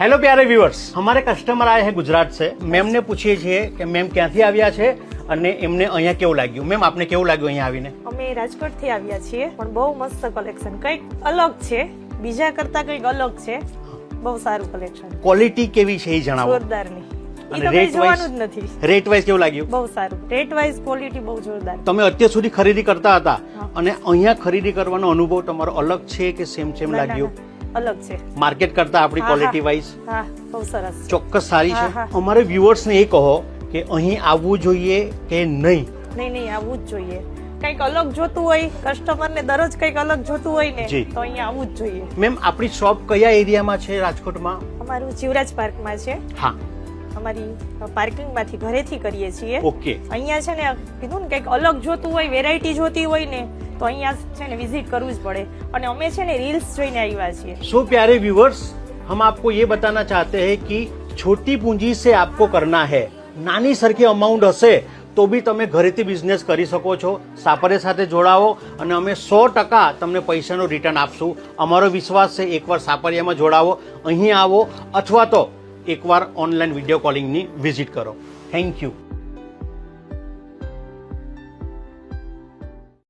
Hello प्यारे viewers, हमारे customer आए हैं गुजरात से। मैम ने पूछिए છીએ કે મેમ ક્યાંથી આવ્યા છે અને એમને અહીંયા કેવું લાગ્યું। મેમ આપને કેવું લાગ્યું અહીંયા આવીને? અમે રાજકોટથી આવ્યા છીએ, પણ બહુ મસ્ત કલેક્શન, કંઈક અલગ છે, બીજા કરતા કંઈક અલગ છે, બહુ સારું કલેક્શન, ક્વોલિટી કેવી છે એ જણાવો। જોરદારની, ઈ અને તો રેટ કંઈ જોવાનું જ નથી। રેટ વાઇઝ કેવું લાગ્યું? બહુ સારું, રેટ વાઇઝ ક્વોલિટી બહુ જોરદાર। તમે અત્યાર સુધી ખરીદી કરતા હતા અને અહીંયા ખરીદી કરવાનો અનુભવ તમારો અલગ છે કે સેમ લાગ્યું? અલગ છે, માર્કેટ કરતા આપણી ક્વોલિટી વાઇઝ હા બહુ સરસ, ચોક્કસ સારી હા, છે। હા। અમારે વ્યુઅર્સ ને એ કહો કે અહીં આવવું જોઈએ કે નહીં? નહીં આવવું જ જોઈએ। કંઈક અલગ જોતું હોય, કસ્ટમર ને દરરોજ કંઈક અલગ જોતું હોય ને, જી। તો અહીંયા આવવું જ જોઈએ। મેમ આપણી શોપ કયા એરિયામાં છે રાજકોટમાં? અમારું જીવરાજ પાર્કમાં છે। હા, અમારી પાર્કિંગમાંથી ઘરેથી કરીએ છીએ। ઓકે। અહીંયા છે ને કીધું ને કંઈક અલગ જોતું હોય, વેરાયટી જોતી હોય ને, તો અહીંયા છે ને વિઝિટ કરવું જ પડે। અને અમે છે ને રીલ્સ જોઈને આવ્યા છીએ। सो प्यारे व्यूअर्स, हम आपको ये बताना चाहते हैं कि छोटी पूंजी से आपको करना है। नानी सरखी અમાઉન્ટ હશે તો બી તમે ઘરેથી બિઝનેસ કરી શકો છો। સાપરે સાથે જોડાવો અને અમે 100% તમને પૈસાનું રિટર્ન આપશું। અમારો વિશ્વાસ છે। એકવાર સાપરિયામાં જોડાવો, અહીં આવો અથવા તો એકવાર ઓનલાઈન વિડીયો કોલિંગની વિઝિટ કરો। Thank you.